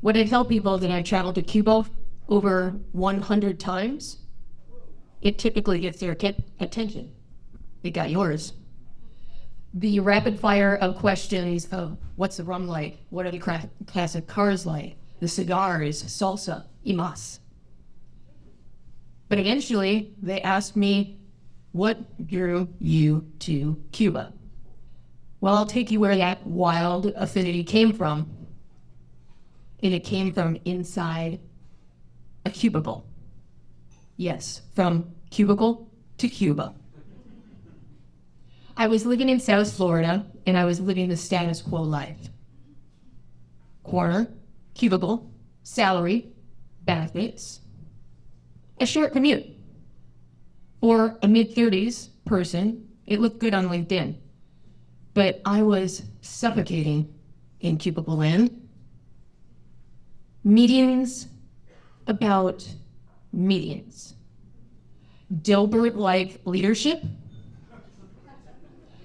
When I tell people that I traveled to Cuba over 100 times, it typically gets their attention. It got yours. The rapid fire of questions of what's the rum like? What are the classic cars like? The cigars, salsa, y más. But eventually, they asked me, what drew you to Cuba? Well, I'll take you where that wild affinity came from. And it came from inside a cubicle. Yes, from cubicle to Cuba. I was living in South Florida, and I was living the status quo life. Corner, cubicle, salary, benefits, a short commute. For a mid-30s person, it looked good on LinkedIn. But I was suffocating in cubicle land. Meetings about meetings. Dilbert-like leadership.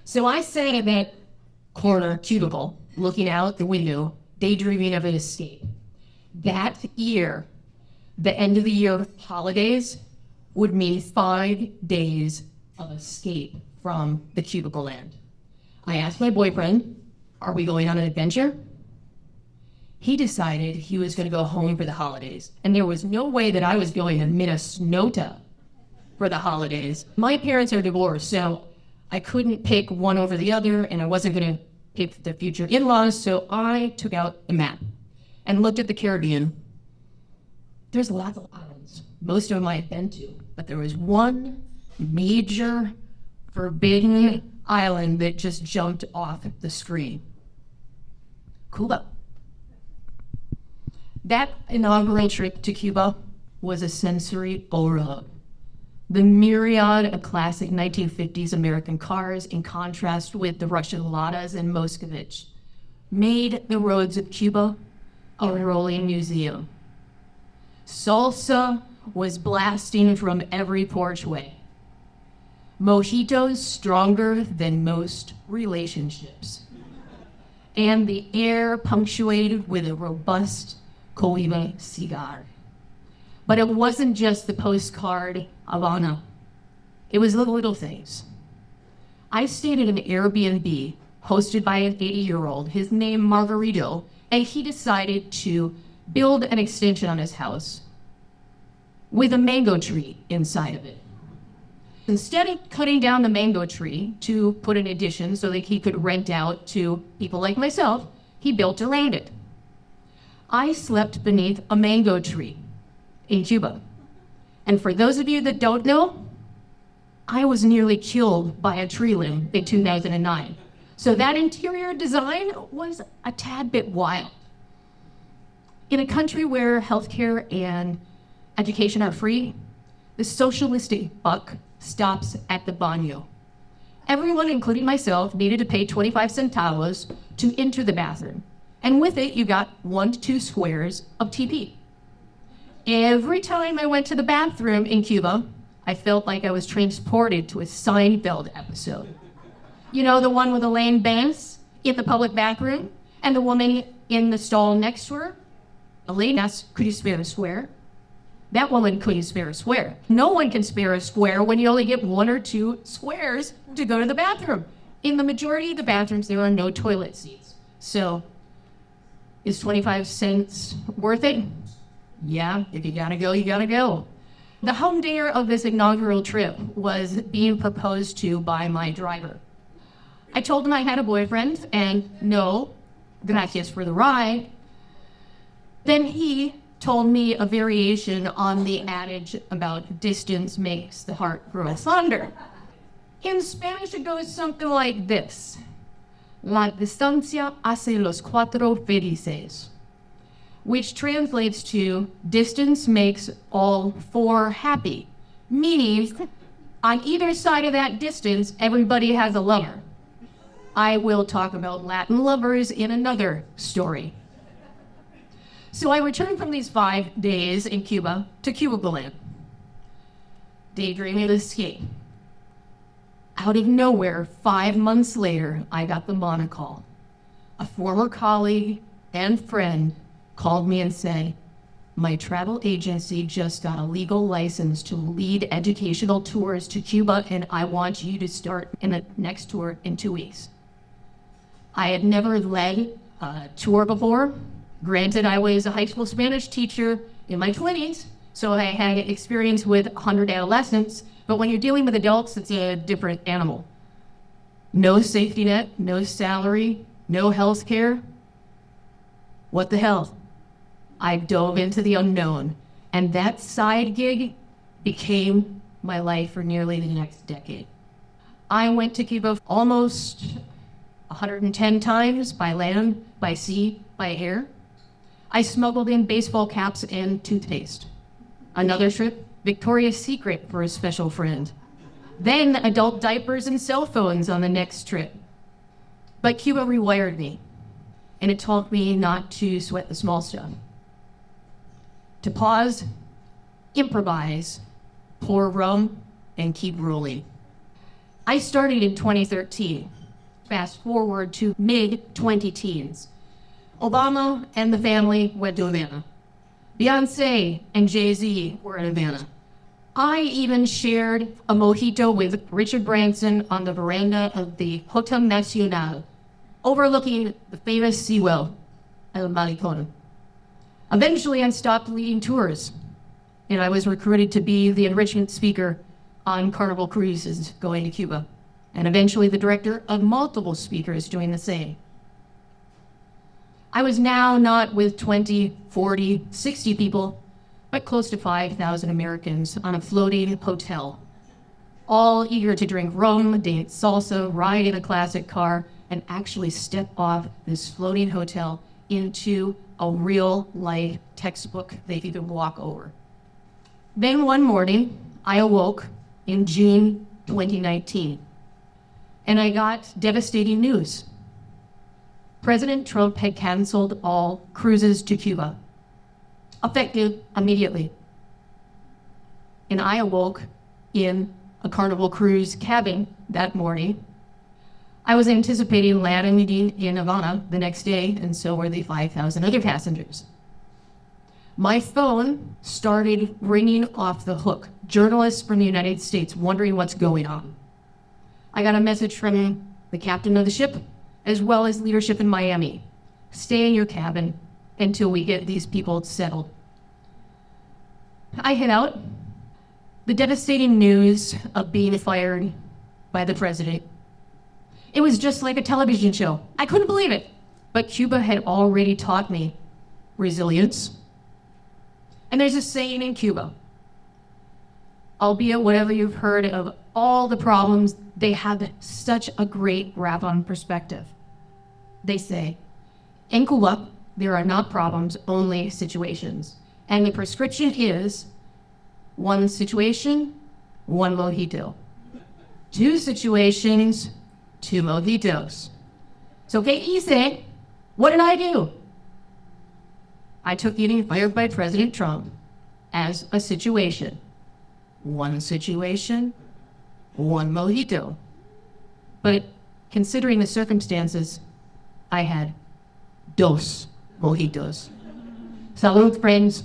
So I sat at that corner cubicle, looking out the window, daydreaming of an escape. That year, the end of the year holidays would mean 5 days of escape from the cubicle land. I asked my boyfriend, are we going on an adventure? He decided he was going to go home for the holidays, and there was no way that I was going to Minnesota for the holidays. My parents are divorced, so I couldn't pick one over the other, and I wasn't going to pick the future in-laws, so I took out a map and looked at the Caribbean. There's lots of islands. Most of them I had been to, but there was one major forbidden island that just jumped off the screen. Cuba. That inaugural trip to Cuba was a sensory overload. The myriad of classic 1950s American cars, in contrast with the Russian Ladas and Moscovich, made the roads of Cuba a rolling museum. Salsa was blasting from every porchway. Mojitos stronger than most relationships. And the air punctuated with a robust Cohiba cigar. But it wasn't just the postcard Havana. It was the little things. I stayed at an Airbnb hosted by an 80-year-old, his name Margarito, and he decided to build an extension on his house with a mango tree inside of it. Instead of cutting down the mango tree to put an addition so that he could rent out to people like myself, he built around it. I slept beneath a mango tree in Cuba. And for those of you that don't know, I was nearly killed by a tree limb in 2009. So that interior design was a tad bit wild. In a country where healthcare and education are free, the socialistic buck stops at the baño. Everyone, including myself, needed to pay 25 centavos to enter the bathroom. And with it, you got 1 to 2 squares of TP. Every time I went to the bathroom in Cuba, I felt like I was transported to a Seinfeld episode. You know, the one with Elaine Banks in the public bathroom and the woman in the stall next to her? Elaine asked, could you spare a square? That woman couldn't spare a square. No one can spare a square when you only get 1 or 2 squares to go to the bathroom. In the majority of the bathrooms, there are no toilet seats. So, is 25 cents worth it? Yeah, if you gotta go, you gotta go. The humdinger of this inaugural trip was being proposed to by my driver. I told him I had a boyfriend, and no, gracias for the ride. Then he told me a variation on the adage about distance makes the heart grow fonder. In Spanish, it goes something like this. La distancia hace los cuatro felices, which translates to distance makes all 4 happy, meaning on either side of that distance, everybody has a lover. I will talk about Latin lovers in another story. So I returned from these 5 days in Cuba to Cuba land. Daydreaming of escape. Out of nowhere, 5 months later, I got the monocall. A former colleague and friend called me and said, my travel agency just got a legal license to lead educational tours to Cuba, and I want you to start in the next tour in 2 weeks. I had never led a tour before. Granted, I was a high school Spanish teacher in my 20s, so I had experience with 100 adolescents, but when you're dealing with adults, it's a different animal. No safety net, no salary, no health care. What the hell? I dove into the unknown, and that side gig became my life for nearly the next decade. I went to Cuba almost 110 times by land, by sea, by air. I smuggled in baseball caps and toothpaste. Another trip, Victoria's Secret for a special friend. Then adult diapers and cell phones on the next trip. But Cuba rewired me, and it taught me not to sweat the small stuff. To pause, improvise, pour rum, and keep rolling. I started in 2013. Fast forward to mid-20-teens. Obama and the family went to Havana. Beyonce and Jay-Z were in Havana. I even shared a mojito with Richard Branson on the veranda of the Hotel Nacional, overlooking the famous seawall El Malecón. Eventually, I stopped leading tours, and I was recruited to be the enrichment speaker on Carnival cruises going to Cuba, and eventually the director of multiple speakers doing the same. I was now not with 20, 40, 60 people, but close to 5,000 Americans on a floating hotel, all eager to drink rum, dance salsa, ride in a classic car, and actually step off this floating hotel into a real-life textbook they could walk over. Then one morning, I awoke in June 2019, and I got devastating news. President Trump had canceled all cruises to Cuba, effective immediately. And I awoke in a Carnival cruise cabin that morning. I was anticipating landing in Havana the next day, and so were the 5,000 other passengers. My phone started ringing off the hook. Journalists from the United States wondering what's going on. I got a message from the captain of the ship, as well as leadership in Miami. Stay in your cabin until we get these people settled. I head out. The devastating news of being fired by the president. It was just like a television show. I couldn't believe it. But Cuba had already taught me resilience. And there's a saying in Cuba, albeit whatever you've heard of all the problems, they have such a great wrap-on perspective. They say, in Cuba, there are not problems, only situations. And the prescription is one situation, one mojito. Two situations, two mojitos. So que hice? What did I do? I took getting fired by President Trump as a situation. One situation, one mojito. But considering the circumstances, I had dos mojitos. Salud, friends.